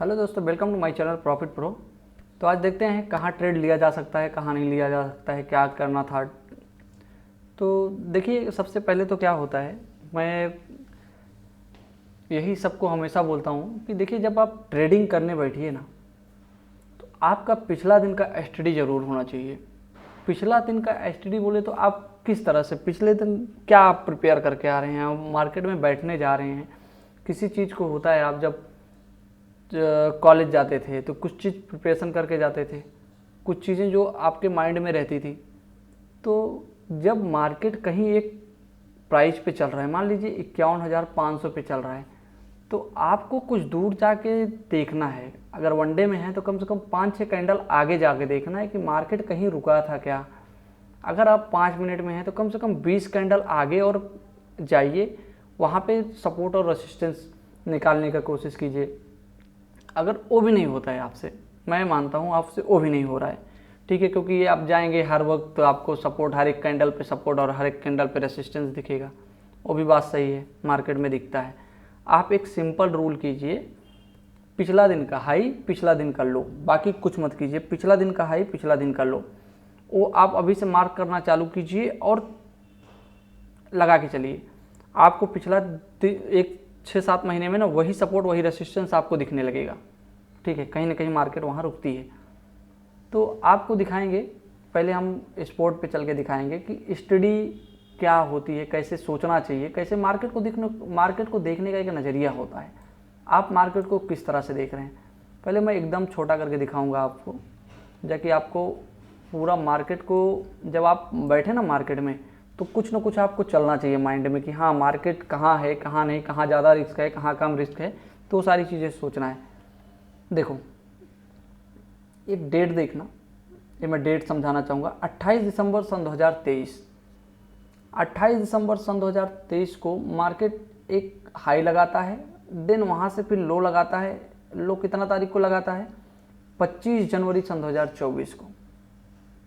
Hello दोस्तों, welcome to my channel Profit Pro. तो आज देखते हैं कहाँ ट्रेड लिया जा सकता है, कहाँ नहीं लिया जा सकता है, क्या करना था। तो देखिए, सबसे पहले तो क्या होता है, मैं यही सबको हमेशा बोलता हूँ कि देखिए, जब आप ट्रेडिंग करने बैठिए ना, तो आपका पिछला दिन का एसटीडी ज़रूर होना चाहिए। पिछला दिन का एसटीडी बोले तो आप किस तरह से पिछले दिन क्या आप प्रिपेयर करके आ रहे हैं, आप मार्केट में बैठने जा रहे हैं। किसी चीज़ को होता है, आप जब कॉलेज जाते थे तो कुछ चीज़ प्रिपरेशन करके जाते थे, कुछ चीज़ें जो आपके माइंड में रहती थी। तो जब मार्केट कहीं एक प्राइस पे चल रहा है, मान लीजिए 51,500 पे चल रहा है, तो आपको कुछ दूर जाके देखना है। अगर वनडे में है तो कम से कम 5-6 कैंडल आगे जाके देखना है कि मार्केट कहीं रुका था क्या। अगर आप 5 मिनट में हैं तो कम से कम 20 कैंडल आगे और जाइए, वहाँ पे सपोर्ट और रेसिस्टेंस निकालने का कोशिश कीजिए। अगर वो भी नहीं होता है आपसे, मैं मानता हूँ आपसे वो भी नहीं हो रहा है, ठीक है, क्योंकि ये आप जाएंगे हर वक्त तो आपको सपोर्ट, हर एक कैंडल पे सपोर्ट और हर एक कैंडल पे रेसिस्टेंस दिखेगा, वो भी बात सही है, मार्केट में दिखता है। आप एक सिंपल रूल कीजिए, पिछला दिन का हाई पिछला दिन का लो, बाकी कुछ मत कीजिए। पिछला दिन का हाई पिछला दिन का लो, वो आप अभी से मार्क करना चालू कीजिए और लगा के चलिए। आपको पिछला एक 6-7 महीने में ना वही सपोर्ट वही रेसिस्टेंस आपको दिखने लगेगा, ठीक है। कहीं ना कहीं मार्केट वहाँ रुकती है। तो आपको दिखाएंगे, पहले हम स्पोर्ट पे चल के दिखाएंगे कि स्टडी क्या होती है, कैसे सोचना चाहिए, कैसे मार्केट को देखने का एक नज़रिया होता है। आप मार्केट को किस तरह से देख रहे हैं, पहले मैं एकदम छोटा करके दिखाऊंगा आपको, जाकि आपको पूरा मार्केट को, जब आप बैठे ना मार्केट में, तो कुछ ना कुछ आपको चलना चाहिए माइंड में कि हाँ मार्केट कहाँ है, कहाँ नहीं, कहाँ ज़्यादा रिस्क है, कहाँ कम रिस्क है, तो सारी चीज़ें सोचना है। देखो, एक डेट देखना, ये मैं डेट समझाना चाहूँगा। 28 दिसंबर सन 2023, 28 दिसंबर सन 2023 को मार्केट एक हाई लगाता है, देन वहाँ से फिर लो लगाता है। लो कितना तारीख को लगाता है? 25 जनवरी सन 2024 को।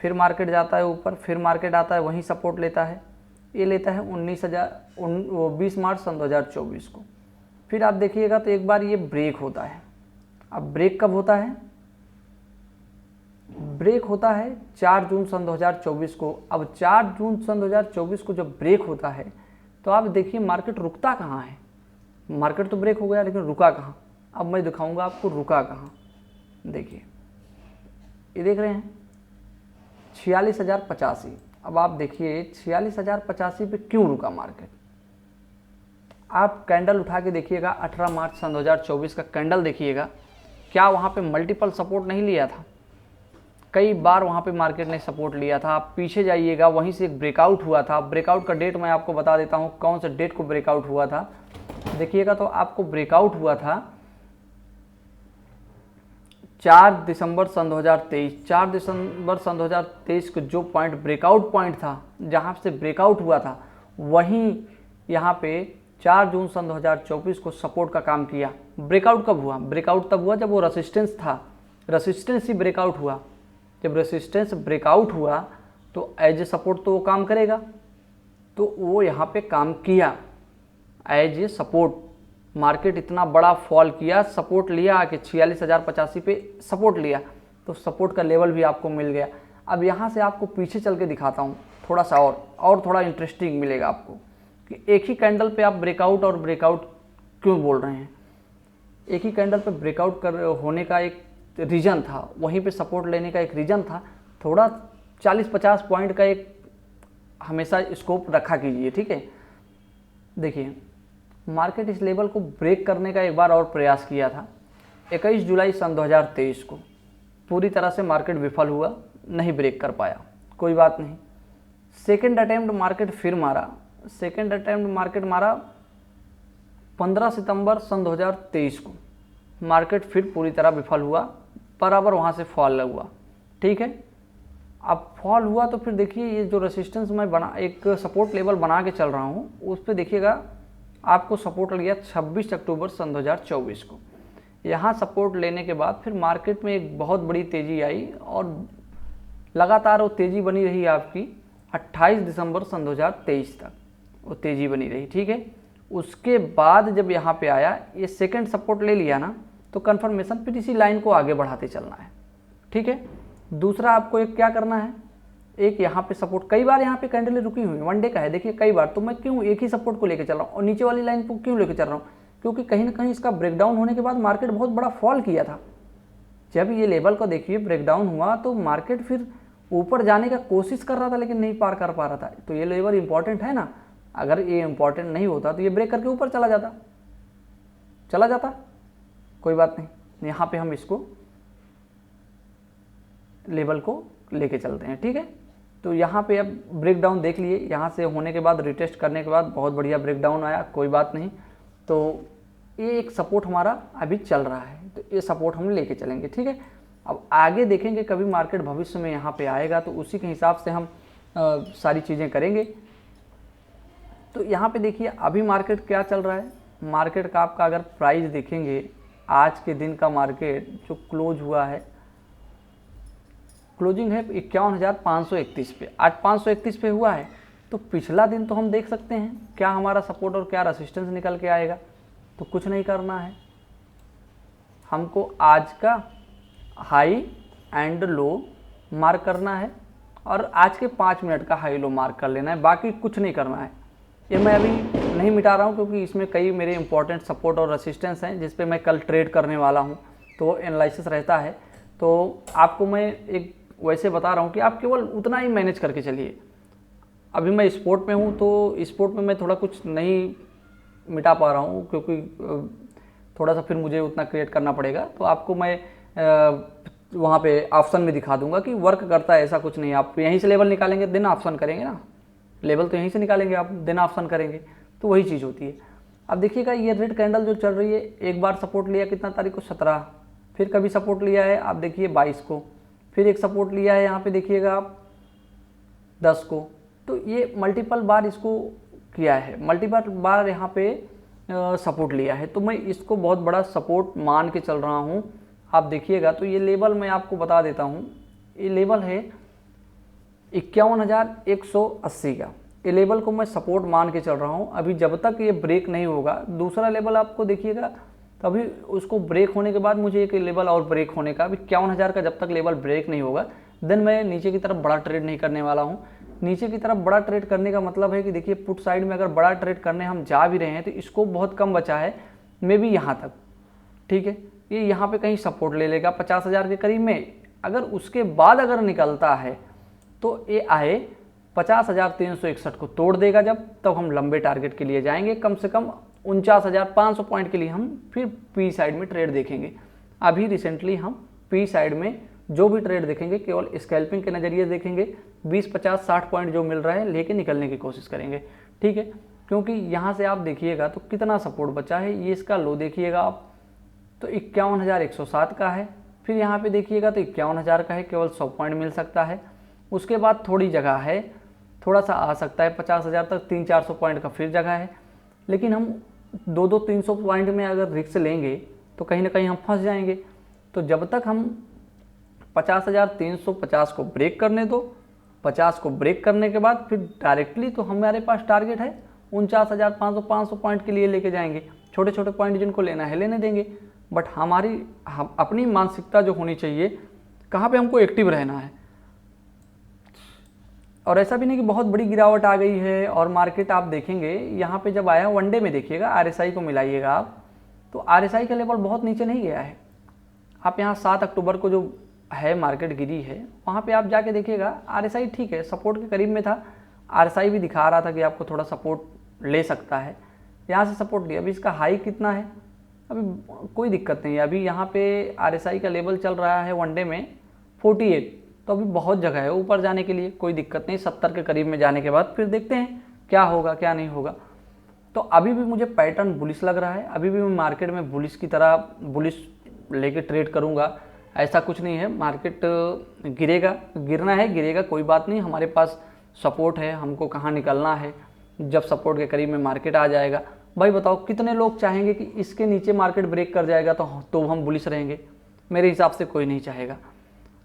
फिर मार्केट जाता है ऊपर, फिर मार्केट आता है, वहीं सपोर्ट लेता है, ये लेता है 20 मार्च सन 2024 को। फिर आप देखिएगा तो एक बार ये ब्रेक होता है। अब ब्रेक कब होता है? ब्रेक होता है 4 जून सन 2024 को। अब 4 जून सन 2024 को जब ब्रेक होता है, तो आप देखिए मार्केट रुकता कहाँ है। मार्केट तो ब्रेक हो गया, लेकिन रुका कहाँ? अब मैं दिखाऊंगा आपको रुका कहाँ। देखिए, ये देख रहे हैं 46,085। अब आप देखिए 46,085 पे क्यों रुका मार्केट। आप कैंडल उठा के देखिएगा, 18 मार्च सन 2024 का कैंडल देखिएगा, क्या वहाँ पे मल्टीपल सपोर्ट नहीं लिया था? कई बार वहाँ पे मार्केट ने सपोर्ट लिया था। आप पीछे जाइएगा, वहीं से एक ब्रेकआउट हुआ था। ब्रेकआउट का डेट मैं आपको बता देता हूँ, कौन सा डेट को ब्रेकआउट हुआ था। देखिएगा तो आपको ब्रेकआउट हुआ था 4 दिसंबर सन 2023। 4 दिसंबर सन 2023 को जो पॉइंट ब्रेकआउट पॉइंट था, जहाँ से ब्रेकआउट हुआ था, वहीं यहाँ पे 4 जून सन 2024 को सपोर्ट का काम किया। ब्रेकआउट कब हुआ? ब्रेकआउट तब हुआ जब वो रेसिस्टेंस था, रेसिस्टेंस ही ब्रेकआउट हुआ। जब रेसिस्टेंस ब्रेकआउट हुआ तो एज ए सपोर्ट तो वो काम करेगा, तो वो यहाँ पे काम किया एज ए सपोर्ट। मार्केट इतना बड़ा फॉल किया, सपोर्ट लिया आके 46,085 पे सपोर्ट लिया, तो सपोर्ट का लेवल भी आपको मिल गया। अब यहाँ से आपको पीछे चल के दिखाता हूँ थोड़ा सा, और थोड़ा इंटरेस्टिंग मिलेगा आपको कि एक ही कैंडल पे आप ब्रेकआउट और ब्रेकआउट क्यों बोल रहे हैं। एक ही कैंडल पे ब्रेकआउट होने का एक रीज़न था, वहीं पे सपोर्ट लेने का एक रीज़न था। थोड़ा 40-50 पॉइंट का एक हमेशा स्कोप रखा कीजिए, ठीक है। देखिए, मार्केट इस लेवल को ब्रेक करने का एक बार और प्रयास किया था 21 जुलाई सन 2023 को। पूरी तरह से मार्केट विफल हुआ, नहीं ब्रेक कर पाया, कोई बात नहीं। सेकेंड अटैम्प्ट मार्केट फिर मारा। सेकेंड अटैम्प्ट मार्केट मारा 15 सितंबर सन 2023 को। मार्केट फिर पूरी तरह विफल हुआ, बराबर वहाँ से फॉल हुआ, ठीक है। अब फॉल हुआ तो फिर देखिए, ये जो रेसिस्टेंस मैं एक सपोर्ट लेवल बना के चल रहा हूँ, उस पर देखिएगा आपको सपोर्ट लिया 26 अक्टूबर सन 2024 को। यहाँ सपोर्ट लेने के बाद फिर मार्केट में एक बहुत बड़ी तेज़ी आई और लगातार वो तेज़ी बनी रही आपकी 28 दिसंबर सन 2023 तक वो तेज़ी बनी रही, ठीक है। उसके बाद जब यहाँ पे आया, ये सेकंड सपोर्ट ले लिया ना, तो कन्फर्मेशन, फिर इसी लाइन को आगे बढ़ाते चलना है, ठीक है। दूसरा आपको एक क्या करना है, एक यहाँ पे सपोर्ट, कई बार यहाँ पे कैंडल रुकी हुई है, वन डे का है, देखिए कई बार, तो मैं क्यों एक ही सपोर्ट को लेकर चल रहा हूँ और नीचे वाली लाइन को क्यों लेकर चल रहा हूँ, क्योंकि कहीं ना कहीं इसका ब्रेकडाउन होने के बाद मार्केट बहुत बड़ा फॉल किया था। जब ये लेवल को देखिए ब्रेकडाउन हुआ तो मार्केट फिर ऊपर जाने का कोशिश कर रहा था लेकिन नहीं पार कर पा रहा था। तो ये लेवल इंपॉर्टेंट है ना, अगर ये इंपॉर्टेंट नहीं होता तो ये ब्रेक करके ऊपर चला जाता, कोई बात नहीं। यहाँ पे हम इसको लेवल को लेके चलते हैं, ठीक है। तो यहाँ पे अब ब्रेकडाउन देख लिए, यहाँ से होने के बाद रिटेस्ट करने के बाद बहुत बढ़िया ब्रेकडाउन आया, कोई बात नहीं। तो ये एक सपोर्ट हमारा अभी चल रहा है, तो ये सपोर्ट हम लेके चलेंगे, ठीक है। अब आगे देखेंगे कभी मार्केट भविष्य में यहाँ पे आएगा तो उसी के हिसाब से हम सारी चीज़ें करेंगे। तो यहाँ पे देखिए अभी मार्केट क्या चल रहा है, मार्केट का आपका अगर प्राइस देखेंगे, आज के दिन का मार्केट जो क्लोज हुआ है, क्लोजिंग है 51,531 पे, आज 531 पे हुआ है। तो पिछला दिन तो हम देख सकते हैं क्या हमारा सपोर्ट और क्या रेसिस्टेंस निकल के आएगा। तो कुछ नहीं करना है, हमको आज का हाई एंड लो मार्क करना है और आज के 5 मिनट का हाई लो मार्क कर लेना है, बाकी कुछ नहीं करना है। ये मैं अभी नहीं मिटा रहा हूँ क्योंकि इसमें कई मेरे इंपॉर्टेंट सपोर्ट और रेसिस्टेंस हैं जिस पे मैं कल ट्रेड करने वाला हूँ, तो एनालिसिस रहता है। तो आपको मैं एक वैसे बता रहा हूँ कि आप केवल उतना ही मैनेज करके चलिए। अभी मैं स्पोर्ट में हूँ तो स्पोर्ट में मैं थोड़ा कुछ नहीं मिटा पा रहा हूँ क्योंकि थोड़ा सा फिर मुझे उतना क्रिएट करना पड़ेगा। तो आपको मैं वहाँ पे ऑप्शन में दिखा दूंगा कि वर्क करता है, ऐसा कुछ नहीं। आप यहीं से लेवल निकालेंगे देन ऑप्शन करेंगे ना, लेवल तो यहीं से निकालेंगे आप, देन ऑप्शन करेंगे, तो वही चीज़ होती है। अब देखिएगा ये रेड कैंडल जो चल रही है, एक बार सपोर्ट लिया कितना तारीख को 17, फिर कभी सपोर्ट लिया है आप देखिए 22 को, फिर एक सपोर्ट लिया है यहाँ पे देखिएगा आप 10 को। तो ये मल्टीपल बार इसको किया है, मल्टीपल बार यहाँ पे सपोर्ट लिया है। तो मैं इसको बहुत बड़ा सपोर्ट मान के चल रहा हूँ। आप देखिएगा तो ये लेवल मैं आपको बता देता हूँ, ये लेवल है 51,180 का, ये लेवल को मैं सपोर्ट मान के चल रहा हूँ। अभी जब तक ये ब्रेक नहीं होगा, दूसरा लेवल आपको देखिएगा तभी उसको ब्रेक होने के बाद मुझे एक लेवल और ब्रेक होने का, अभी 51,000 का जब तक लेवल ब्रेक नहीं होगा देन मैं नीचे की तरफ बड़ा ट्रेड नहीं करने वाला हूँ। नीचे की तरफ बड़ा ट्रेड करने का मतलब है कि देखिए पुट साइड में अगर बड़ा ट्रेड करने हम जा भी रहे हैं तो इसको बहुत कम बचा है, मे बी यहाँ तक, ठीक है। ये यहाँ पे कहीं सपोर्ट ले लेगा 50,000 के करीब में, अगर उसके बाद अगर निकलता है तो ये आए 50,361 को तोड़ देगा, जब तब हम लंबे टारगेट के लिए जाएंगे, कम से कम 49,500 पॉइंट के लिए हम फिर पी साइड में ट्रेड देखेंगे। अभी रिसेंटली हम पी साइड में जो भी ट्रेड देखेंगे केवल स्कैल्पिंग के नज़रिए देखेंगे, 20, 50, 60 पॉइंट जो मिल रहा है लेके निकलने की कोशिश करेंगे, ठीक है। क्योंकि यहाँ से आप देखिएगा तो कितना सपोर्ट बचा है, ये इसका लो देखिएगा आप तो 51,107 का है, फिर यहाँ पे देखिएगा तो 51,000 का है, केवल 100 पॉइंट मिल सकता है। उसके बाद थोड़ी जगह है, थोड़ा सा आ सकता है 50,000 तक, 300-400 पॉइंट का फिर जगह है, लेकिन हम 200-300 पॉइंट में अगर रिस्क लेंगे तो कहीं ना कहीं हम फंस जाएंगे। तो जब तक हम 50,350 को ब्रेक करने दो, 50 को ब्रेक करने के बाद फिर डायरेक्टली तो हमारे पास टारगेट है 49,500 पॉइंट के लिए लेके जाएंगे। छोटे छोटे पॉइंट जिनको लेना है लेने देंगे, बट हम अपनी मानसिकता जो होनी चाहिए, कहाँ पे हमको एक्टिव रहना है। और ऐसा भी नहीं कि बहुत बड़ी गिरावट आ गई है और मार्केट आप देखेंगे यहाँ पे जब आया वनडे में देखिएगा, आरएसआई को मिलाइएगा आप तो आरएसआई का लेवल बहुत नीचे नहीं गया है। आप यहाँ 7 अक्टूबर को जो है मार्केट गिरी है, वहाँ पे आप जाके देखिएगा आरएसआई ठीक है सपोर्ट के करीब में था, आरएसआई भी दिखा रहा था कि आपको थोड़ा सपोर्ट ले सकता है, यहाँ से सपोर्ट लिया। अभी इसका हाई कितना है, अभी कोई दिक्कत नहीं है। अभी यहाँ पे आरएसआई का लेवल चल रहा है वनडे में 48, तो अभी बहुत जगह है ऊपर जाने के लिए, कोई दिक्कत नहीं। 70 के करीब में जाने के बाद फिर देखते हैं क्या होगा क्या नहीं होगा। तो अभी भी मुझे पैटर्न बुलिश लग रहा है, अभी भी मैं मार्केट में बुलिश की तरह बुलिश लेके ट्रेड करूँगा, ऐसा कुछ नहीं है। मार्केट गिरेगा, गिरना है गिरेगा, कोई बात नहीं, हमारे पास सपोर्ट है, हमको कहाँ निकलना है। जब सपोर्ट के करीब में मार्केट आ जाएगा, भाई बताओ कितने लोग चाहेंगे कि इसके नीचे मार्केट ब्रेक कर जाएगा तो हम बुलिश रहेंगे? मेरे हिसाब से कोई नहीं चाहेगा।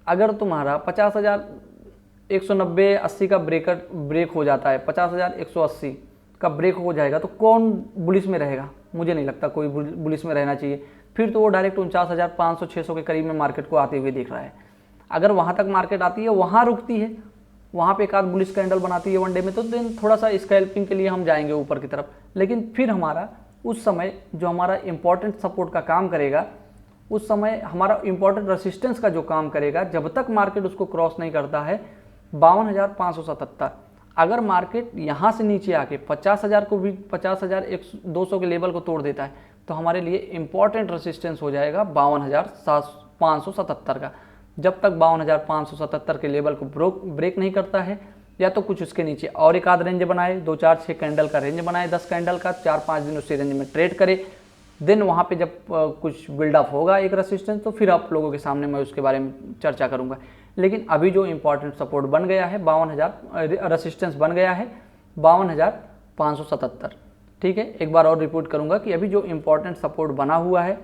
अगर तुम्हारा 50,190-80 का ब्रेक हो जाता है, 50,180 का ब्रेक हो जाएगा तो कौन बुलिश में रहेगा? मुझे नहीं लगता कोई बुलिश में रहना चाहिए। फिर तो वो डायरेक्ट 49,500 600 के करीब में मार्केट को आते हुए दिख रहा है। अगर वहाँ तक मार्केट आती है, वहाँ रुकती है, वहाँ पे एक आध बुलिश कैंडल बनाती है वनडे में, तो देन थोड़ा सा स्कैल्पिंग के लिए हम जाएंगे ऊपर की तरफ। लेकिन फिर हमारा उस समय जो हमारा इंपॉर्टेंट सपोर्ट का काम करेगा, उस समय हमारा इंपॉर्टेंट रेसिस्टेंस का जो काम करेगा, जब तक मार्केट उसको क्रॉस नहीं करता है 52,577, अगर मार्केट यहाँ से नीचे आके 50,000 को भी 50,200 के लेवल को तोड़ देता है तो हमारे लिए इंपॉर्टेंट रेसिस्टेंस हो जाएगा 52,577 का। जब तक 52,577 के लेवल को ब्रेक नहीं करता है, या तो कुछ उसके नीचे और एक आध रेंज बनाए, 2 4 6 कैंडल का रेंज बनाए, 10 कैंडल का, 4-5 दिन उसी रेंज में ट्रेड करे, देन वहाँ पे जब कुछ बिल्डअप होगा एक रेसिस्टेंस, तो फिर आप लोगों के सामने मैं उसके बारे में चर्चा करूँगा। लेकिन अभी जो इंपॉर्टेंट सपोर्ट बन गया है 52,000, रेसिस्टेंस बन गया है 52,577। ठीक है, एक बार और रिपोर्ट करूँगा कि अभी जो इंपॉर्टेंट सपोर्ट बना हुआ है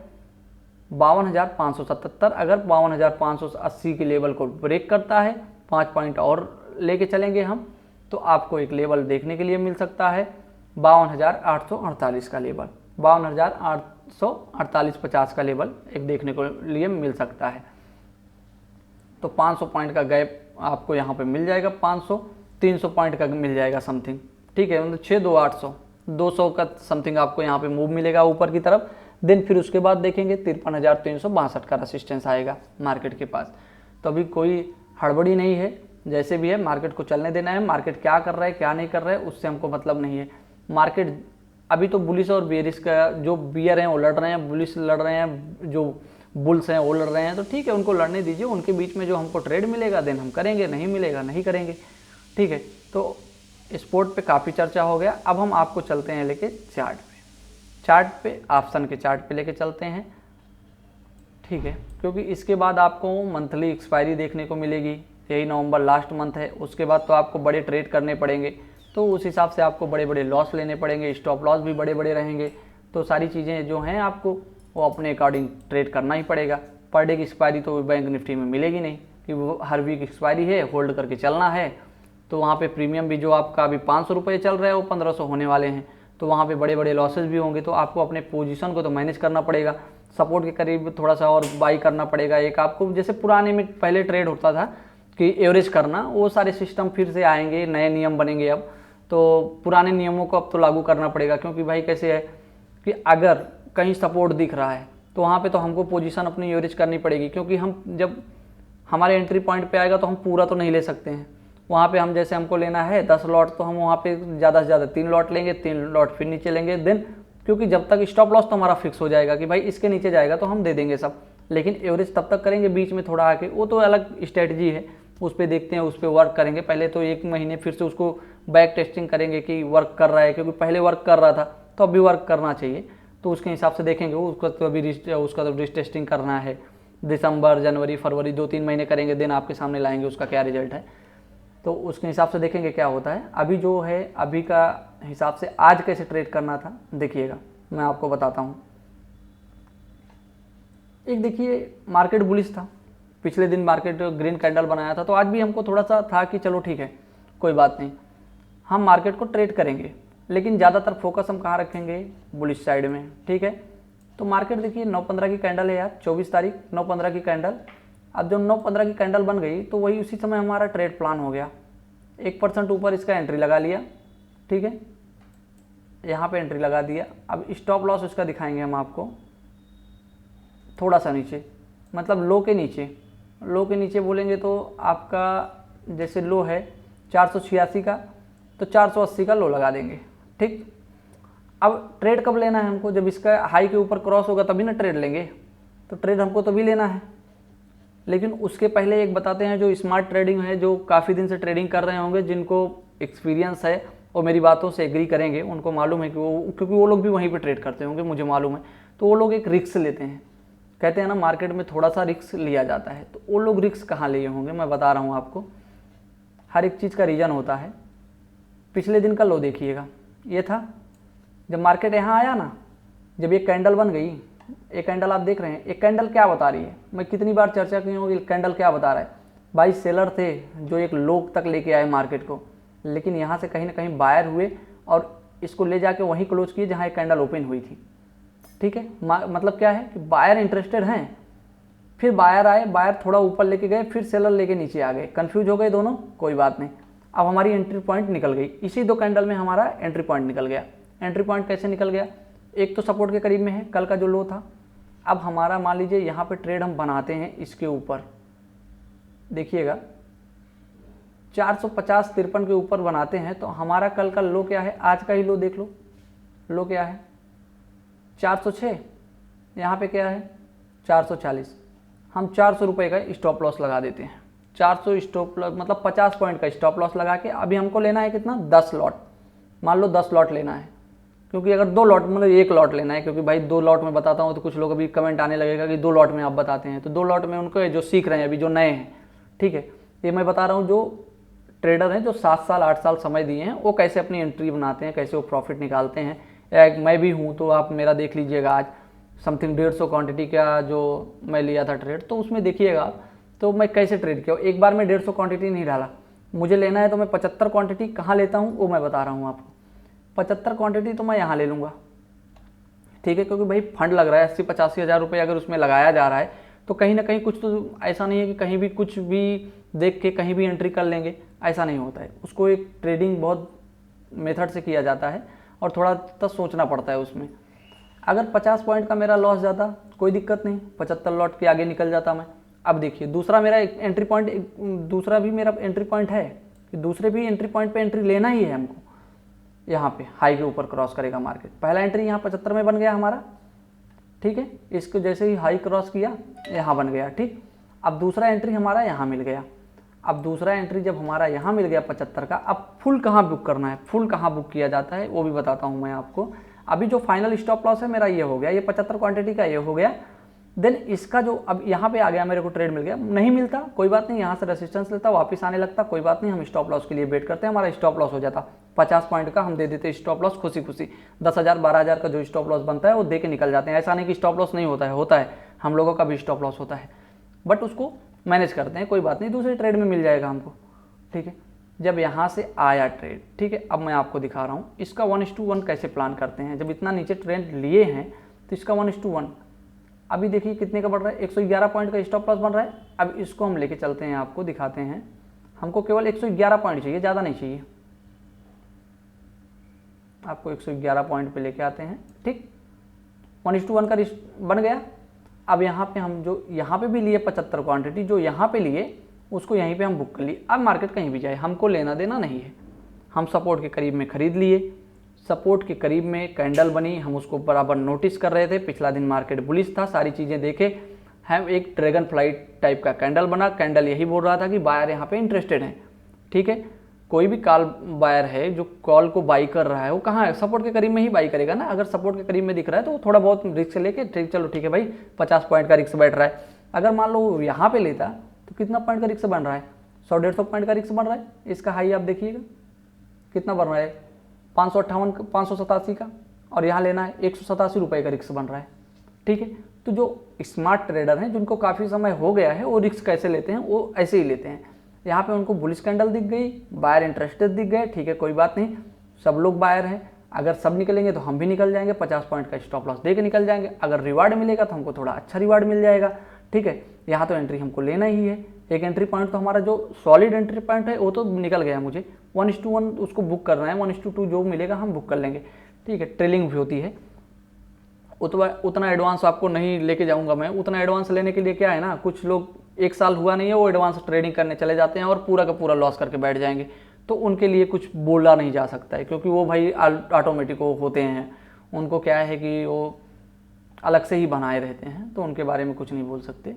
52,577, अगर 52,580 के लेवल को ब्रेक करता है, 5 पॉइंट और लेके चलेंगे हम, तो आपको एक लेवल देखने के लिए मिल सकता है 52,848 का लेवल, 52,848-50 का लेवल एक देखने को लिए मिल सकता है। तो 500 पॉइंट का गैप आपको यहाँ पे मिल जाएगा, 500-300 पॉइंट का मिल जाएगा समथिंग। ठीक है, मतलब 6-2-800, 200 का समथिंग आपको यहाँ पे मूव मिलेगा ऊपर की तरफ। देन फिर उसके बाद देखेंगे 53,362 का रेसिस्टेंस आएगा मार्केट के पास। तो अभी कोई हड़बड़ी नहीं है, जैसे भी है मार्केट को चलने देना है। मार्केट क्या कर रहा है क्या नहीं कर रहा है उससे हमको मतलब नहीं है। मार्केट अभी तो बुलिश और बेरिश का, जो बियर हैं वो लड़ रहे हैं, बुलिश लड़ रहे हैं, जो बुल्स हैं वो लड़ रहे हैं, तो ठीक है उनको लड़ने दीजिए। उनके बीच में जो हमको ट्रेड मिलेगा देन हम करेंगे, नहीं मिलेगा नहीं करेंगे। ठीक है, तो स्पोर्ट पे काफ़ी चर्चा हो गया। अब हम आपको चलते हैं लेके चार्ट पे ऑप्शन के चार्ट पे लेके चलते हैं। ठीक है, क्योंकि इसके बाद आपको मंथली एक्सपायरी देखने को मिलेगी, यही नवंबर लास्ट मंथ है। उसके बाद तो आपको बड़े ट्रेड करने पड़ेंगे, तो उस हिसाब से आपको बड़े बड़े लॉस लेने पड़ेंगे, स्टॉप लॉस भी बड़े बड़े रहेंगे। तो सारी चीज़ें जो हैं आपको वो अपने अकॉर्डिंग ट्रेड करना ही पड़ेगा। पर डे की एक्सपायरी तो बैंक निफ्टी में मिलेगी नहीं, कि वो हर वीक एक्सपायरी है, होल्ड करके चलना है। तो वहाँ पे प्रीमियम भी जो आपका अभी 500 रुपये चल रहा है वो 1500 होने वाले हैं, तो वहाँ पे बड़े बड़े लॉसेस भी होंगे। तो आपको अपने पोजीशन को तो मैनेज करना पड़ेगा, सपोर्ट के करीब थोड़ा सा और बाई करना पड़ेगा। एक आपको जैसे पुराने में पहले ट्रेड होता था कि एवरेज करना, वो सारे सिस्टम फिर से आएंगे, नए नियम बनेंगे। अब तो पुराने नियमों को अब तो लागू करना पड़ेगा, क्योंकि भाई कैसे है कि अगर कहीं सपोर्ट दिख रहा है तो वहाँ पे तो हमको पोजीशन अपनी एवरेज करनी पड़ेगी, क्योंकि हम जब हमारे एंट्री पॉइंट पे आएगा तो हम पूरा तो नहीं ले सकते हैं। वहाँ पे हम जैसे हमको लेना है 10 लॉट, तो हम वहाँ पे ज़्यादा से ज़्यादा 3 लॉट लेंगे, 3 लॉट फिर नीचे लेंगे देन, क्योंकि जब तक स्टॉप लॉस तो हमारा फिक्स हो जाएगा कि भाई इसके नीचे जाएगा तो हम दे देंगे सब, लेकिन एवरेज तब तक करेंगे बीच में थोड़ा आके, वो तो अलग स्ट्रेटजी है, उस पर देखते हैं, उस पर वर्क करेंगे। पहले तो 1 महीने फिर से उसको बैक टेस्टिंग करेंगे कि वर्क कर रहा है, क्योंकि पहले वर्क कर रहा था तो अब भी वर्क करना चाहिए, तो उसके हिसाब से देखेंगे। उसका तो अभी उसका तो टेस्टिंग करना है, दिसंबर जनवरी फरवरी 2-3 महीने करेंगे, दिन आपके सामने लाएंगे उसका क्या रिजल्ट है, तो उसके हिसाब से देखेंगे क्या होता है। अभी जो है अभी का हिसाब से आज कैसे ट्रेड करना था देखिएगा, मैं आपको बताता हूँ। एक देखिए मार्केट बुलिश था, पिछले दिन मार्केट ग्रीन कैंडल बनाया था, तो आज भी हमको थोड़ा सा था कि चलो ठीक है कोई बात नहीं, हम मार्केट को ट्रेड करेंगे, लेकिन ज़्यादातर फोकस हम कहाँ रखेंगे, बुलिश साइड में। ठीक है, तो मार्केट देखिए 9-15 की कैंडल है यार, 24 तारीख 9-15 की कैंडल। अब जब 9-15 की कैंडल बन गई तो वही उसी समय हमारा ट्रेड प्लान हो गया, 1% ऊपर इसका एंट्री लगा लिया। ठीक है, यहाँ पे एंट्री लगा दिया। अब स्टॉप लॉस इसका दिखाएंगे हम आपको, थोड़ा सा नीचे, मतलब लो के नीचे बोलेंगे तो आपका जैसे लो है 486 का, तो 480 का लो लगा देंगे। ठीक, अब ट्रेड कब लेना है हमको, जब इसका हाई के ऊपर क्रॉस होगा तभी ना ट्रेड लेंगे, तो ट्रेड हमको तभी लेना है। लेकिन उसके पहले एक बताते हैं, जो स्मार्ट ट्रेडिंग है, जो काफ़ी दिन से ट्रेडिंग कर रहे होंगे, जिनको एक्सपीरियंस है और मेरी बातों से एग्री करेंगे, उनको मालूम है कि क्योंकि वो लोग भी वहीं पे ट्रेड करते होंगे, मुझे मालूम है। तो वो लोग एक रिस्क लेते हैं, कहते हैं ना मार्केट में थोड़ा सा रिस्क लिया जाता है, तो वो लोग रिस्क कहाँ लिए होंगे मैं बता रहा हूँ आपको। हर एक चीज़ का रीज़न होता है। पिछले दिन का लो देखिएगा, ये था जब मार्केट यहाँ आया ना, जब ये कैंडल बन गई, एक कैंडल आप देख रहे हैं, एक कैंडल क्या बता रही है, मैं कितनी बार चर्चा की हूँ, कैंडल क्या बता रहा है भाई। सेलर थे जो एक लो तक लेके आए मार्केट को, लेकिन यहाँ से कहीं ना कहीं बायर हुए और इसको ले जाके वहीं क्लोज किए जहाँ एक कैंडल ओपन हुई थी। ठीक है, मतलब क्या है कि बायर इंटरेस्टेड हैं, फिर बायर आए, बायर थोड़ा ऊपर लेके गए, फिर सेलर लेके नीचे आ गए, कंफ्यूज हो गए दोनों, कोई बात नहीं। अब हमारी एंट्री पॉइंट निकल गई, इसी 2 कैंडल में हमारा एंट्री पॉइंट निकल गया। एंट्री पॉइंट कैसे निकल गया? एक तो सपोर्ट के करीब में है, कल का जो लो था। अब हमारा मान लीजिए यहाँ पे ट्रेड हम बनाते हैं इसके ऊपर, देखिएगा 450-53 के ऊपर बनाते हैं, तो हमारा कल का लो क्या है? आज का ही लो देख लो, लो क्या है? 406। यहाँ पे क्या है? 440। हम 400 रुपये का स्टॉप लॉस लगा देते हैं। 400 स्टॉप लॉस मतलब 50 पॉइंट का स्टॉप लॉस लगा के अभी हमको लेना है कितना? 10 लॉट, मान लो 10 लॉट लेना है, क्योंकि अगर 2 लॉट मतलब 1 लॉट लेना है, क्योंकि भाई 2 लॉट में बताता हूँ तो कुछ लोग अभी कमेंट आने लगेगा कि 2 लॉट में आप बताते हैं, तो 2 लॉट में उनको जो सीख रहे हैं अभी, जो नए हैं, ठीक है, ये मैं बता रहा हूँ, जो ट्रेडर हैं जो 7 साल 8 साल समय दिए हैं, वो कैसे अपनी एंट्री बनाते हैं, कैसे वो प्रॉफिट निकालते हैं। या मैं भी हूँ, तो आप मेरा देख लीजिएगा, आज समथिंग 150 क्वांटिटी का जो मैं लिया था ट्रेड, तो उसमें देखिएगा आप, तो मैं कैसे ट्रेड किया। एक बार में 150 क्वांटिटी नहीं डाला, मुझे लेना है तो मैं 75 क्वांटिटी कहाँ लेता हूँ वो मैं बता रहा हूँ आपको। 75 क्वांटिटी तो मैं यहाँ ले लूँगा, ठीक है, क्योंकि भाई फंड लग रहा है 80-85 हज़ार रुपये अगर उसमें लगाया जा रहा है, तो कहीं ना कहीं कुछ तो ऐसा नहीं है कि कहीं भी कुछ भी देख के कहीं भी एंट्री कर लेंगे, ऐसा नहीं होता है। उसको एक ट्रेडिंग बहुत मेथड से किया जाता है और थोड़ा तो सोचना पड़ता है उसमें। अगर 50 पॉइंट का मेरा लॉस जाता कोई दिक्कत नहीं, 75 लॉट के आगे निकल जाता मैं। अब देखिए दूसरा मेरा एंट्री पॉइंट, दूसरा भी मेरा एंट्री पॉइंट है कि दूसरे भी एंट्री पॉइंट पे एंट्री लेना ही है हमको। यहाँ पे हाई के ऊपर क्रॉस करेगा मार्केट, पहला एंट्री यहाँ 75 में बन गया हमारा, ठीक है, इसको जैसे ही हाई क्रॉस किया यहाँ बन गया, ठीक। अब दूसरा एंट्री हमारा यहाँ मिल गया। अब दूसरा एंट्री जब हमारा यहाँ मिल गया 75 का, अब फुल कहाँ बुक करना है, फुल कहाँ बुक किया जाता है वो भी बताता हूँ मैं आपको। अभी जो फाइनल स्टॉप लॉस है मेरा ये हो गया, ये 75 क्वांटिटी का ये हो गया। देन इसका जो अब यहाँ पे आ गया, मेरे को ट्रेड मिल गया, नहीं मिलता कोई बात नहीं, यहाँ से रेसिस्टेंस लेता वापस आने लगता, कोई बात नहीं, हम स्टॉप लॉस के लिए वेट करते हैं, हमारा स्टॉप लॉस हो जाता 50 पॉइंट का, हम दे देते स्टॉप लॉस खुशी खुशी। 10,000 12,000 का जो स्टॉप लॉस बनता है वो दे के निकल जाते हैं। ऐसा नहीं कि स्टॉप लॉस नहीं होता है, होता है, हम लोगों का भी स्टॉप लॉस होता है, बट उसको मैनेज करते हैं, कोई बात नहीं, दूसरे ट्रेड में मिल जाएगा हमको, ठीक है। जब यहाँ से आया ट्रेड, ठीक है, अब मैं आपको दिखा रहा हूँ इसका 1:1 कैसे प्लान करते हैं। जब इतना नीचे ट्रेंड लिए हैं तो इसका 1:1 अभी देखिए कितने का बढ़ रहा है, 111 पॉइंट का स्टॉप लॉस बन रहा है। अब इसको हम लेके चलते हैं, आपको दिखाते हैं, हमको केवल 111 पॉइंट चाहिए, ज़्यादा नहीं चाहिए, आपको 111 पॉइंट पे लेके आते हैं, ठीक। 1:1 का बन गया। अब यहाँ पे हम जो यहाँ पे भी लिए 75 क्वांटिटी, जो यहाँ पे लिए उसको यहीं पे हम बुक कर लिए। अब मार्केट कहीं भी जाए हमको लेना देना नहीं है, हम सपोर्ट के करीब में खरीद लिए, सपोर्ट के करीब में कैंडल बनी, हम उसको बराबर नोटिस कर रहे थे। पिछला दिन मार्केट बुलिश था, सारी चीज़ें देखे, हम एक ड्रैगन फ्लाइट टाइप का कैंडल बना, कैंडल यही बोल रहा था कि बायर यहाँ पे इंटरेस्टेड है, ठीक है। कोई भी कॉल बायर है जो कॉल को बाई कर रहा है, वो कहाँ है, सपोर्ट के करीब में ही बाई करेगा ना। अगर सपोर्ट के करीब में दिख रहा है तो थोड़ा बहुत रिस्क लेके, ठीक, चलो ठीक है भाई 50 पॉइंट का रिस्क बैठ रहा है। अगर मान लो यहाँ पे लेता तो कितना पॉइंट का रिस्क बन रहा है, 100-150 पॉइंट का रिस्क बन रहा है। इसका हाई आप देखिएगा कितना बन रहा है, 558 587 का, और यहाँ लेना है 187 रुपये का रिस्क बन रहा है, ठीक है। तो जो स्मार्ट ट्रेडर हैं जिनको काफ़ी समय हो गया है, वो रिस्क कैसे लेते हैं, वो ऐसे ही लेते हैं। यहाँ पे उनको बुलिश कैंडल दिख गई, बायर इंटरेस्टेड दिख गए, ठीक है, कोई बात नहीं, सब लोग बायर हैं, अगर सब निकलेंगे तो हम भी निकल जाएंगे, 50 पॉइंट का स्टॉप लॉस दे के निकल जाएंगे। अगर रिवार्ड मिलेगा तो हमको थोड़ा अच्छा रिवार्ड मिल जाएगा, ठीक है। यहाँ तो एंट्री हमको लेना ही है, एक एंट्री पॉइंट तो हमारा जो सॉलिड एंट्री पॉइंट है वो तो निकल गया, मुझे 1:1 उसको बुक करना है, 1:2 जो मिलेगा हम बुक कर लेंगे, ठीक है। ट्रेलिंग भी होती है, उतना एडवांस आपको नहीं लेके जाऊंगा मैं। उतना एडवांस लेने के लिए क्या है ना, कुछ लोग 1 साल हुआ नहीं है वो एडवांस ट्रेडिंग करने चले जाते हैं और पूरा का पूरा लॉस करके बैठ जाएंगे, तो उनके लिए कुछ बोला नहीं जा सकता है, क्योंकि वो भाई ऑटोमेटिक होते हैं, उनको क्या है कि वो अलग से ही बनाए रहते हैं, तो उनके बारे में कुछ नहीं बोल सकते।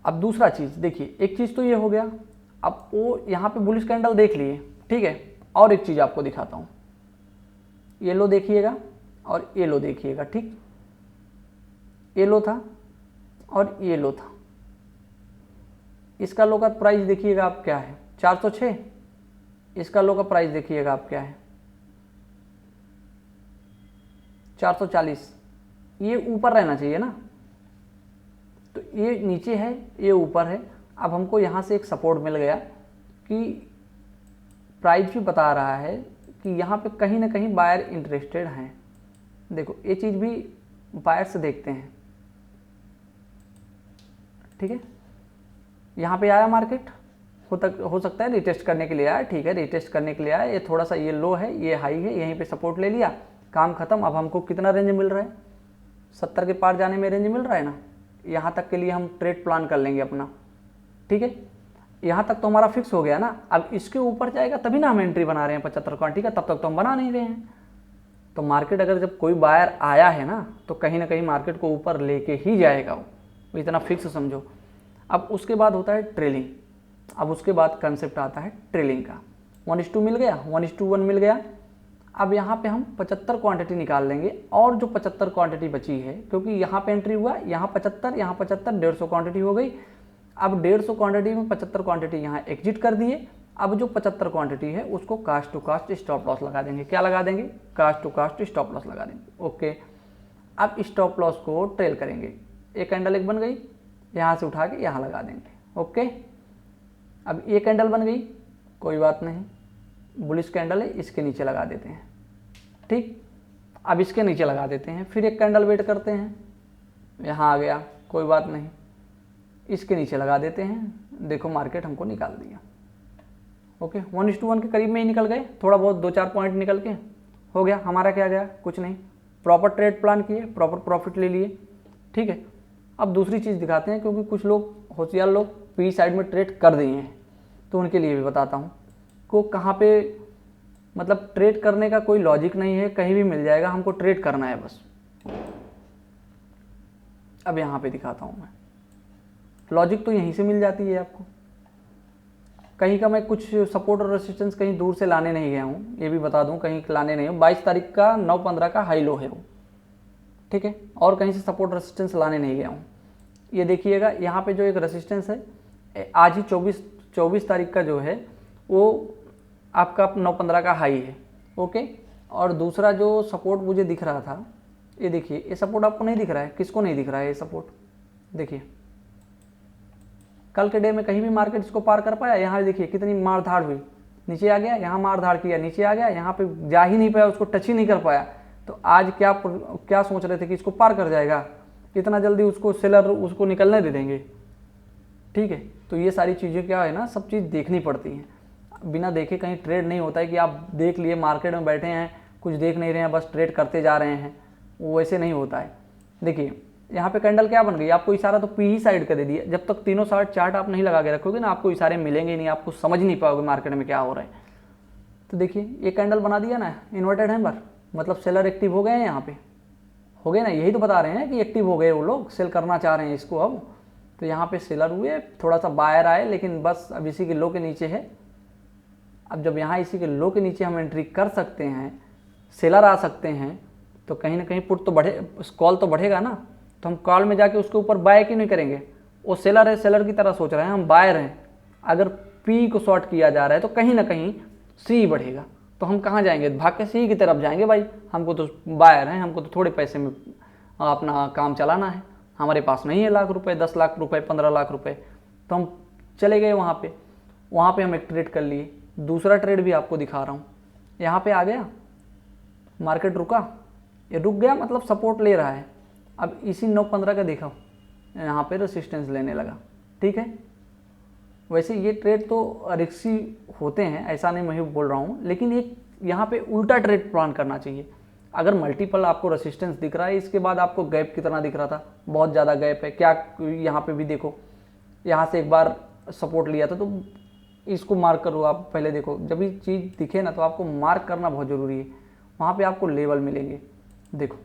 अब दूसरा चीज़ देखिए, एक चीज़ तो ये हो गया, अब वो यहाँ पे बुलिश कैंडल देख लिए, ठीक है। और एक चीज़ आपको दिखाता हूँ, ये लो देखिएगा और ये लो देखिएगा, ठीक, ये लो था और ये लो था। इसका लो का प्राइस देखिएगा आप क्या है, 406। इसका लो का प्राइस देखिएगा आप क्या है, 440। ये ऊपर रहना चाहिए ना, तो ये नीचे है, ये ऊपर है। अब हमको यहाँ से एक सपोर्ट मिल गया कि प्राइस भी बता रहा है कि यहाँ पे कहीं ना कहीं बायर इंटरेस्टेड हैं। देखो ये चीज़ भी बायर से देखते हैं, ठीक है। यहाँ पे आया मार्केट, हो सकता है रिटेस्ट करने के लिए आया, ठीक है, रिटेस्ट करने के लिए आया। ये थोड़ा सा ये लो है, ये हाई है, यहीं पे सपोर्ट ले लिया, काम खत्म। अब हमको कितना रेंज मिल रहा है, 70 के पार जाने में रेंज मिल रहा है ना, यहाँ तक के लिए हम ट्रेड प्लान कर लेंगे अपना, ठीक है। यहाँ तक तो हमारा फिक्स हो गया ना। अब इसके ऊपर जाएगा तभी ना हम एंट्री बना रहे हैं 75 क्वांटिटी का, तब तक तो हम बना नहीं रहे हैं। तो मार्केट अगर जब कोई बायर आया है ना, तो कहीं ना कहीं मार्केट को ऊपर लेके ही जाएगा वो, इतना फिक्स समझो। अब उसके बाद होता है ट्रेलिंग। अब उसके बाद कंसेप्ट आता है ट्रेलिंग का। 1:2 मिल गया, 1:1 मिल गया। अब यहाँ पे हम 75 क्वांटिटी निकाल लेंगे, और जो 75 क्वांटिटी बची है, क्योंकि यहाँ पे एंट्री हुआ, यहाँ 75, यहाँ 75, 150 क्वांटिटी हो गई। अब 150 क्वांटिटी में 75 क्वांटिटी यहाँ एग्जिट कर दिए। अब जो 75 क्वांटिटी है उसको cost to cost stop loss लगा देंगे। क्या लगा देंगे? Cost to cost stop loss लगा देंगे। ओके, अब स्टॉप लॉस को ट्रेल करेंगे। एक कैंडल एक बन गई, यहाँ से उठा के यहाँ लगा देंगे। ओके, अब ये कैंडल बन गई, कोई बात नहीं, बुलिश कैंडल है, इसके नीचे लगा देते हैं, ठीक। अब इसके नीचे लगा देते हैं, फिर एक कैंडल वेट करते हैं, यहाँ आ गया, कोई बात नहीं, इसके नीचे लगा देते हैं। देखो मार्केट हमको निकाल दिया। ओके, 1:1 के करीब में ही निकल गए, थोड़ा बहुत 2-4 पॉइंट निकल के हो गया। हमारा क्या गया? कुछ नहीं, प्रॉपर ट्रेड प्लान किए, प्रॉपर प्रॉफिट ले लिए, ठीक है। अब दूसरी चीज़ दिखाते हैं, क्योंकि कुछ लोग होशियार लोग पी साइड में ट्रेड कर दिए हैं, तो उनके लिए भी बताता हूँ को कहाँ पे, मतलब ट्रेड करने का कोई लॉजिक नहीं है, कहीं भी मिल जाएगा, हमको ट्रेड करना है बस। अब यहाँ पे दिखाता हूँ मैं, लॉजिक तो यहीं से मिल जाती है आपको। कहीं का मैं कुछ सपोर्ट और रेसिस्टेंस कहीं दूर से लाने नहीं गया हूँ, ये भी बता दूँ, कहीं लाने नहीं हूँ। 22 तारीख का 9:15 का हाई लो है वो, ठीक है, और कहीं से सपोर्ट रेसिस्टेंस लाने नहीं गया हूँ। ये देखिएगा यहाँ पे जो एक रेसिस्टेंस है, आज ही 24 तारीख का जो है वो आपका 9:15 का हाई है। ओके, और दूसरा जो सपोर्ट मुझे दिख रहा था, ये देखिए, ये सपोर्ट आपको नहीं दिख रहा है? किसको नहीं दिख रहा है ये सपोर्ट? देखिए कल के डे में कहीं भी मार्केट इसको पार कर पाया? यहाँ देखिए कितनी मार धाड़ हुई, नीचे आ गया, यहाँ मार धाड़ किया, नीचे आ गया, यहाँ पे जा ही नहीं पाया, उसको टच ही नहीं कर पाया। तो आज क्या सोच रहे थे कि इसको पार कर जाएगा, इतना जल्दी उसको सेलर उसको निकलने दे देंगे, ठीक है। तो ये सारी चीज़ें क्या है ना, सब चीज़ देखनी पड़ती हैं, बिना देखे कहीं ट्रेड नहीं होता है कि आप देख लिए मार्केट में बैठे हैं, कुछ देख नहीं रहे हैं, बस ट्रेड करते जा रहे हैं, वो वैसे नहीं होता है। देखिए यहाँ पे कैंडल क्या बन गई, आपको इशारा तो पी ही साइड का दे दिया। जब तक तीनों साइड चार्ट आप नहीं लगा के रखोगे ना, आपको इशारे मिलेंगे ही नहीं, आपको समझ नहीं पाओगे मार्केट में क्या हो रहा है। तो देखिए ये कैंडल बना दिया ना, इन्वर्टेड हैमर, मतलब सेलर एक्टिव हो गए हैं, यहाँ पे हो गए ना, यही तो बता रहे हैं कि एक्टिव हो गए वो लोग, सेल करना चाह रहे हैं इसको। अब तो यहाँ पे सेलर हुए, थोड़ा सा बायर आए, लेकिन बस अब इसी के लो के नीचे है। अब जब यहाँ इसी के लो के नीचे हम एंट्री कर सकते हैं, सेलर आ सकते हैं, तो कहीं ना कहीं पुट तो बढ़े, कॉल तो बढ़ेगा ना। तो हम कॉल में जाके उसके ऊपर बाय क्यों नहीं करेंगे? वो सेलर है, सेलर की तरह सोच रहे हैं, हम बायर हैं। अगर पी को शॉर्ट किया जा रहा है तो कहीं ना कहीं सी बढ़ेगा, तो हम कहाँ जाएंगे? भाग के सी की तरफ जाएंगे भाई, हमको तो बायर हैं, हमको तो थोड़े पैसे में अपना काम चलाना है, हमारे पास नहीं है लाख रुपए, 10 लाख रुपए, 15 लाख रुपए। तो हम चले गए वहाँ पे हम एक ट्रेड कर लिए। दूसरा ट्रेड भी आपको दिखा रहा हूँ, यहाँ पे आ गया, मार्केट रुका, ये रुक गया, मतलब सपोर्ट ले रहा है। अब इसी 9:15 का देखा, यहाँ पे रेसिस्टेंस लेने लगा, ठीक है। वैसे ये ट्रेड तो रिस्की होते हैं, ऐसा नहीं मैं बोल रहा हूँ, लेकिन एक यहाँ पे उल्टा ट्रेड प्लान करना चाहिए। अगर मल्टीपल आपको रेसिस्टेंस दिख रहा है, इसके बाद आपको गैप कितना दिख रहा था, बहुत ज़्यादा गैप है क्या, यहाँ पे भी देखो, यहाँ से एक बार सपोर्ट लिया था, तो इसको मार्क करो आप पहले। देखो जब ये चीज़ दिखे ना, तो आपको मार्क करना बहुत ज़रूरी है, वहाँ पे आपको लेवल मिलेंगे। देखो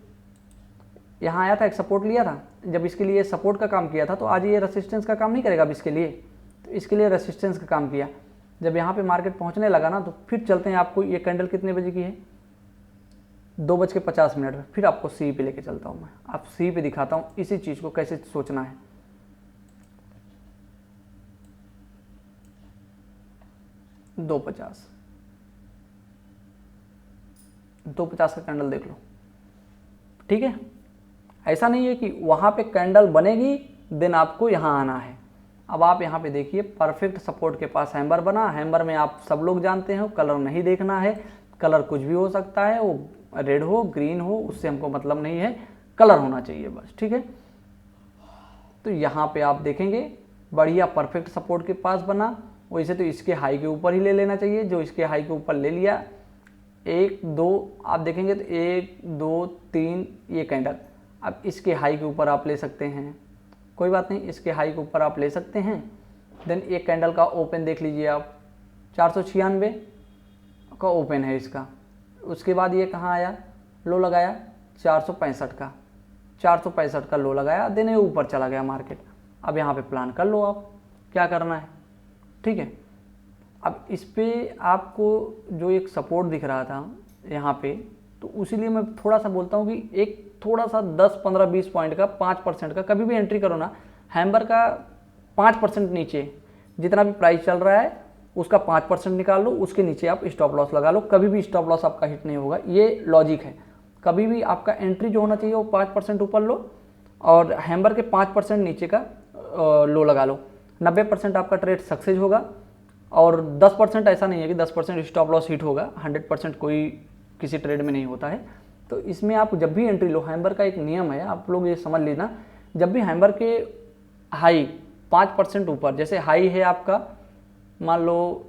यहाँ आया था, एक सपोर्ट लिया था, जब इसके लिए सपोर्ट का काम किया था, तो आज ये रेसिस्टेंस का काम नहीं करेगा अब इसके लिए, तो इसके लिए रेसिस्टेंस का काम किया। जब यहाँ पे मार्केट पहुँचने लगा ना, तो फिर चलते हैं, आपको ये कैंडल कितने बजे की है? 2:50 में। फिर आपको सी पे लेके चलता हूँ मैं, आप सी पे दिखाता हूँ इसी चीज़ को कैसे सोचना है। 2:50 का कैंडल देख लो, ठीक है। ऐसा नहीं है कि वहाँ पे कैंडल बनेगी देन आपको यहाँ आना है। अब आप यहाँ पे देखिए, परफेक्ट सपोर्ट के पास हैमर बना, हैमर में आप सब लोग जानते हो कलर नहीं देखना है, कलर कुछ भी हो सकता है, वो रेड हो ग्रीन हो उससे हमको मतलब नहीं है, कलर होना चाहिए बस, ठीक है। तो यहाँ पे आप देखेंगे बढ़िया परफेक्ट सपोर्ट के पास बना, वैसे तो इसके हाई के ऊपर ही ले लेना चाहिए, जो इसके हाई के ऊपर ले लिया, 1 2 आप देखेंगे तो 1 2 3 ये कैंडल, अब इसके हाई के ऊपर आप ले सकते हैं, कोई बात नहीं, इसके हाई के ऊपर आप ले सकते हैं। देन एक कैंडल का ओपन देख लीजिए आप, 496 का ओपन है इसका, उसके बाद ये कहाँ आया, लो लगाया 465 का, 465 का लो लगाया, देन ये ऊपर चला गया मार्केट। अब यहाँ पे प्लान कर लो आप क्या करना है, ठीक है। अब इस पे आपको जो एक सपोर्ट दिख रहा था यहाँ पे, तो उसीलिए मैं थोड़ा सा बोलता हूँ कि एक थोड़ा सा 10 15 20 पॉइंट का 5% का कभी भी एंट्री करो ना, हैमर का 5% नीचे जितना भी प्राइस चल रहा है उसका 5% निकाल लो, उसके नीचे आप स्टॉप लॉस लगा लो, कभी भी स्टॉप लॉस आपका हिट नहीं होगा, ये लॉजिक है। कभी भी आपका एंट्री जो होना चाहिए वो 5% ऊपर लो और हैमर के 5% नीचे का लो लगा लो, 90% आपका ट्रेड सक्सेस होगा। और 10% ऐसा नहीं है कि 10% स्टॉप लॉस हिट होगा, 100% कोई किसी ट्रेड में नहीं होता है। तो इसमें आप जब भी एंट्री लो, हैमर का एक नियम है, आप लोग ये समझ लेना, जब भी हैमर के हाई 5% ऊपर, जैसे हाई है आपका मान लो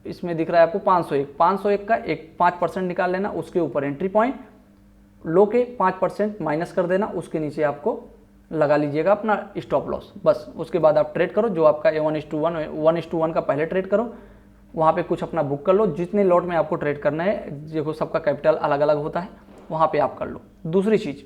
इसमें दिख रहा है आपको 501 का एक 5% निकाल लेना, उसके ऊपर एंट्री पॉइंट, लो के 5% माइनस कर देना, उसके नीचे आपको लगा लीजिएगा अपना स्टॉप लॉस, बस उसके बाद आप ट्रेड करो, जो आपका 1:1 का पहले ट्रेड करो, वहाँ पे कुछ अपना बुक कर लो, जितने लॉट में आपको ट्रेड करना है, देखो सबका कैपिटल अलग अलग होता है, वहाँ पे आप कर लो। दूसरी चीज़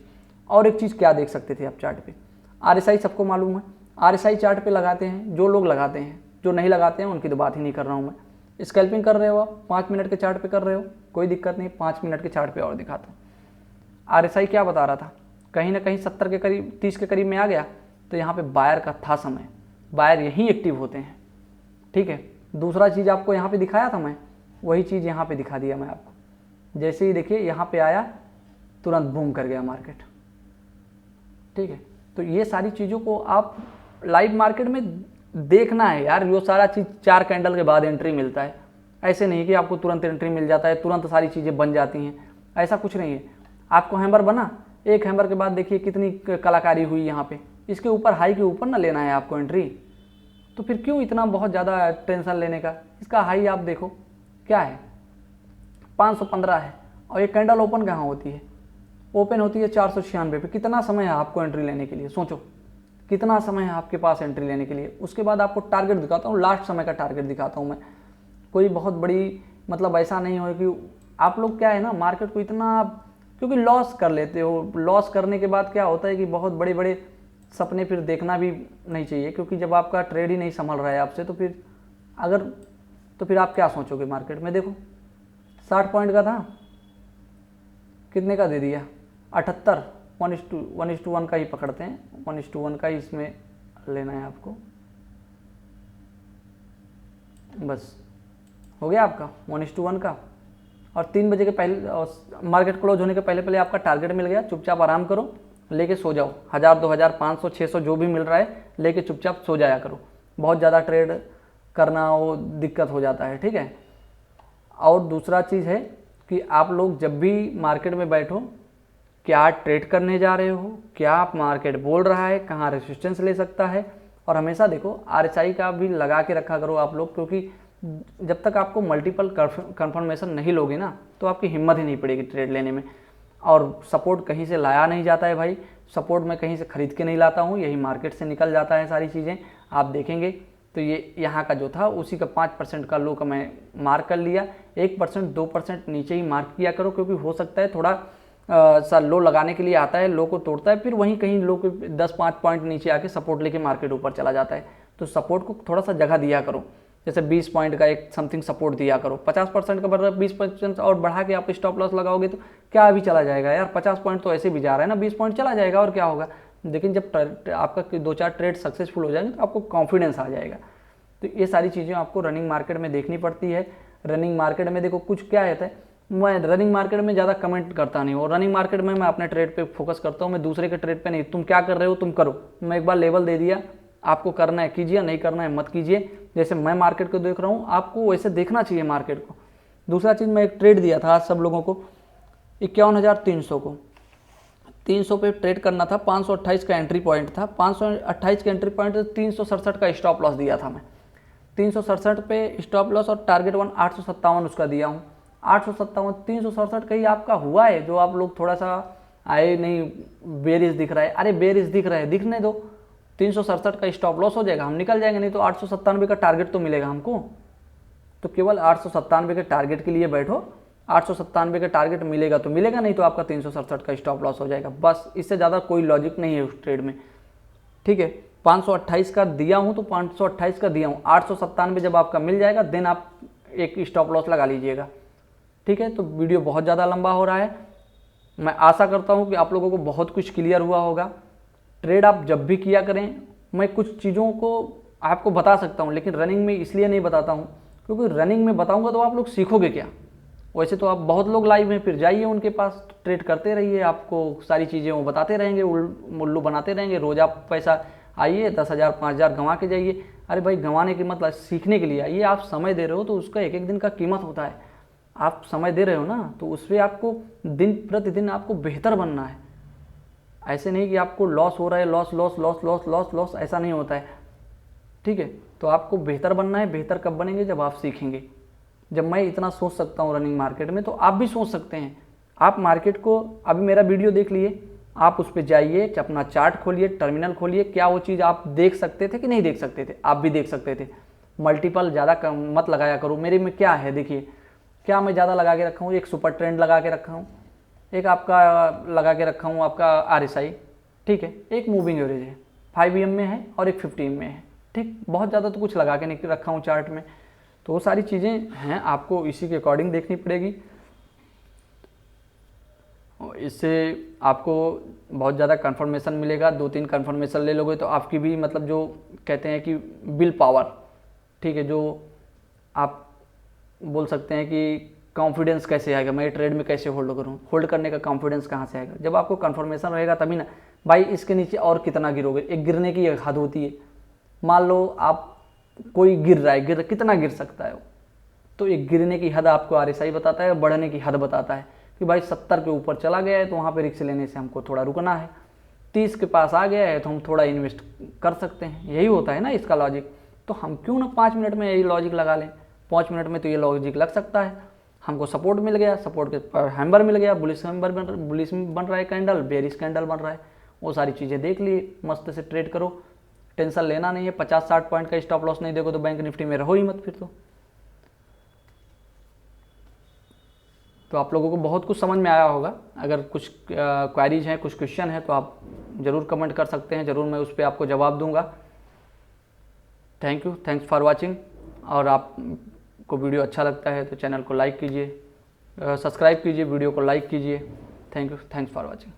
और एक चीज़ क्या देख सकते थे आप चार्ट पे, RSI सबको मालूम है, RSI चार्ट पे लगाते हैं जो लोग लगाते हैं, जो नहीं लगाते हैं उनकी तो बात ही नहीं कर रहा हूँ मैं। स्कैल्पिंग कर रहे हो आप 5 मिनट के चार्ट पे कर रहे हो, कोई दिक्कत नहीं, 5 मिनट के चार्ट पे और दिखाता हूँ। RSI क्या बता रहा था, कहीं ना कहीं 70 के करीब 30 के करीब में आ गया, तो यहाँ पे बायर का था समय, बायर यहीं एक्टिव होते हैं, ठीक है। दूसरा चीज़ आपको यहाँ पे दिखाया था मैं, वही चीज़ यहाँ पे दिखा दिया मैं आपको, जैसे ही देखिए यहाँ पे आया तुरंत बूम कर गया मार्केट, ठीक है। तो ये सारी चीज़ों को आप लाइव मार्केट में देखना है यार, वो सारा चीज़ 4 कैंडल के बाद एंट्री मिलता है, ऐसे नहीं कि आपको तुरंत एंट्री मिल जाता है, तुरंत सारी चीज़ें बन जाती हैं, ऐसा कुछ नहीं है। आपको हैमर बना, एक हैमर के बाद देखिए कितनी कलाकारी हुई यहाँ पे, इसके ऊपर हाई के ऊपर ना लेना है आपको एंट्री, तो फिर क्यों इतना बहुत ज़्यादा टेंशन लेने का। इसका हाई आप देखो क्या है, 515 है, और ये कैंडल ओपन कहाँ होती है, ओपन होती है 496 पे। कितना समय है आपको एंट्री लेने के लिए, सोचो कितना समय है आपके पास एंट्री लेने के लिए। उसके बाद आपको टारगेट दिखाता हूँ, लास्ट समय का टारगेट दिखाता हूँ मैं, कोई बहुत बड़ी मतलब ऐसा नहीं हो कि आप लोग क्या है ना मार्केट को इतना, क्योंकि लॉस कर लेते हो, लॉस करने के बाद क्या होता है कि बहुत बड़े बड़े सपने फिर देखना भी नहीं चाहिए, क्योंकि जब आपका ट्रेड ही नहीं संभल रहा है आपसे, तो फिर आप क्या सोचोगे मार्केट में। देखो 60 पॉइंट का था, कितने का दे दिया, 78, 1:1 का ही पकड़ते हैं, 1:1 का ही इसमें लेना है आपको, बस हो गया आपका 1:1 का। और 3 बजे के पहले मार्केट क्लोज होने के पहले पहले आपका टारगेट मिल गया, चुपचाप आराम करो, लेके सो जाओ, 1000 2000 500 600 जो भी मिल रहा है लेके चुपचाप सो जाया करो, बहुत ज़्यादा ट्रेड करना वो दिक्कत हो जाता है, ठीक है। और दूसरा चीज़ है कि आप लोग जब भी मार्केट में बैठो, क्या ट्रेड करने जा रहे हो, क्या मार्केट बोल रहा है, कहाँ रेजिस्टेंस ले सकता है, और हमेशा देखो RSI का भी लगा के रखा करो आप लोग, क्योंकि जब तक आपको मल्टीपल कंफर्मेशन नहीं लोगे ना, तो आपकी हिम्मत ही नहीं पड़ेगी ट्रेड लेने में। और सपोर्ट कहीं से लाया नहीं जाता है भाई, सपोर्ट मैं कहीं से ख़रीद के नहीं लाता हूँ, यही मार्केट से निकल जाता है सारी चीज़ें, आप देखेंगे। तो ये यहाँ का जो था उसी का 5% का लो का मैं मार्क कर लिया, 1% 2% नीचे ही मार्क किया करो, क्योंकि हो सकता है थोड़ा सा लो लगाने के लिए आता है, लो को तोड़ता है, फिर वहीं कहीं लो के 10-5 पॉइंट नीचे आके सपोर्ट लेके मार्केट ऊपर चला जाता है। तो सपोर्ट को थोड़ा सा जगह दिया करो, जैसे 20 पॉइंट का एक समथिंग सपोर्ट दिया करो, 50% का बदला 20% और बढ़ा के आप स्टॉप लॉस लगाओगे तो क्या अभी चला जाएगा यार, 50 पॉइंट तो ऐसे भी जा रहा है ना, 20 पॉइंट चला जाएगा और क्या होगा। लेकिन जब आपका 2-4 ट्रेड सक्सेसफुल हो जाएंगे तो आपको कॉन्फिडेंस आ जाएगा। तो ये सारी चीज़ें आपको रनिंग मार्केट में देखनी पड़ती है। रनिंग मार्केट में देखो कुछ क्या रहता है, मैं रनिंग मार्केट में ज़्यादा कमेंट करता नहीं हूँ, और रनिंग मार्केट में मैं अपने ट्रेड पे फोकस करता हूँ, मैं दूसरे के ट्रेड पे नहीं। तुम क्या कर रहे हो तुम करो, मैं एक बार लेवल दे दिया, आपको करना है कीजिए, नहीं करना है मत कीजिए। जैसे मैं मार्केट को देख रहा हूँ, आपको वैसे देखना चाहिए मार्केट को। दूसरा चीज़, मैं एक ट्रेड दिया था आज सब लोगों को 51,300 को, 300 पे ट्रेड करना था, 528 का एंट्री पॉइंट था, 528 का एंट्री पॉइंट, 367 का स्टॉप लॉस दिया था मैं, 367 पे स्टॉप लॉस और टारगेट 857 उसका दिया हूँ। 857, 367 कहीं आपका हुआ है जो आप लोग थोड़ा सा आए नहीं, बेरिश दिख रहा है, अरे बेरिश दिख रहा है, दिखने दो, 367 का स्टॉप लॉस हो जाएगा, हम निकल जाएंगे, नहीं तो 897 का टारगेट तो मिलेगा हमको। तो केवल 897 के टारगेट के लिए बैठो, 897 का टारगेट मिलेगा तो मिलेगा, नहीं तो आपका 367 का स्टॉप लॉस हो जाएगा, बस इससे ज़्यादा कोई लॉजिक नहीं है उस ट्रेड में, ठीक है। 528 का दिया हूँ तो 528 का दिया हूँ, 897 जब आपका मिल जाएगा देन आप एक स्टॉप लॉस लगा लीजिएगा, ठीक है। तो वीडियो बहुत ज़्यादा लंबा हो रहा है, मैं आशा करता हूँ कि आप लोगों को बहुत कुछ क्लियर हुआ होगा। ट्रेड आप जब भी किया करें, मैं कुछ चीज़ों को आपको बता सकता हूँ, लेकिन रनिंग में इसलिए नहीं बताता हूँ क्योंकि रनिंग में बताऊँगा तो आप लोग सीखोगे क्या। वैसे तो आप बहुत लोग लाइव में, फिर जाइए उनके पास, ट्रेड करते रहिए, आपको सारी चीज़ें वो बताते रहेंगे, उल्लू बनाते रहेंगे, रोज़ आप पैसा आइए 10,000 5,000 गंवा के जाइए। अरे भाई गंवाने की मतलब सीखने के लिए आइए, आप समय दे रहे हो तो उसका एक एक दिन का कीमत होता है, आप समय दे रहे हो ना, तो उस पर आपको दिन प्रतिदिन आपको बेहतर बनना है। ऐसे नहीं कि आपको लॉस हो रहा है, loss loss loss loss loss loss, ऐसा नहीं होता है, ठीक है। तो आपको बेहतर बनना है, बेहतर कब बनेंगे, जब आप सीखेंगे। जब मैं इतना सोच सकता हूँ रनिंग मार्केट में, तो आप भी सोच सकते हैं। आप मार्केट को, अभी मेरा वीडियो देख लिए, आप उस पर जाइए, अपना चार्ट खोलिए, टर्मिनल खोलिए, क्या वो चीज़ आप देख सकते थे कि नहीं देख सकते थे, आप भी देख सकते थे। मल्टीपल ज़्यादा मत लगाया करो। मेरे में क्या है देखिए, क्या मैं ज़्यादा लगा के रखा हूँ, एक सुपर ट्रेंड लगा के रखा हूँ, एक आपका लगा के रखा हूँ आपका RSI, ठीक है, एक मूविंग एवरेज है 5 EM में है और एक 50 में है, ठीक। बहुत ज़्यादा तो कुछ लगा के नहीं रखा हूँ चार्ट में, तो वो सारी चीज़ें हैं, आपको इसी के अकॉर्डिंग देखनी पड़ेगी। इससे आपको बहुत ज़्यादा कंफर्मेशन मिलेगा, 2-3 कंफर्मेशन ले लोगे तो आपकी भी मतलब जो कहते हैं कि विल पावर, ठीक है, जो आप बोल सकते हैं कि कॉन्फिडेंस कैसे आएगा, मैं ट्रेड में कैसे होल्ड करूं, होल्ड करने का कॉन्फिडेंस कहाँ से आएगा, जब आपको कंफर्मेशन रहेगा तभी ना। भाई इसके नीचे और कितना गिरोगे, एक गिरने की एक हद होती है। मान लो आप कोई गिर रहा है, कितना गिर सकता है वो, तो एक गिरने की हद आपको RSI बताता है, बढ़ने की हद बताता है कि भाई 70 के ऊपर चला गया है तो वहाँ पे रिस्क लेने से हमको थोड़ा रुकना है, 30 के पास आ गया है तो हम थोड़ा इन्वेस्ट कर सकते हैं, यही होता है ना इसका लॉजिक। तो हम क्यों ना 5 मिनट में यही लॉजिक लगा लें, 5 मिनट में तो ये लॉजिक लग सकता है। हमको सपोर्ट मिल गया, सपोर्ट के हैम्बर मिल गया, बुलिश हैम्बर बुलिश बन रहा है कैंडल, बेरिश कैंडल बन रहा है, वो सारी चीज़ें देख लिए, मस्त से ट्रेड करो, टेंशन लेना नहीं है। 50-60 पॉइंट का स्टॉप लॉस नहीं देखो तो बैंक निफ्टी में रहो ही मत फिर तो आप लोगों को बहुत कुछ समझ में आया होगा। अगर कुछ क्वेरीज हैं, कुछ क्वेश्चन है तो आप ज़रूर कमेंट कर सकते हैं, ज़रूर मैं उस पर आपको जवाब दूंगा। Thank you, thanks for watching. और आपको वीडियो अच्छा लगता है तो चैनल को लाइक कीजिए, सब्सक्राइब कीजिए, वीडियो को लाइक कीजिए। Thank you, thanks for watching.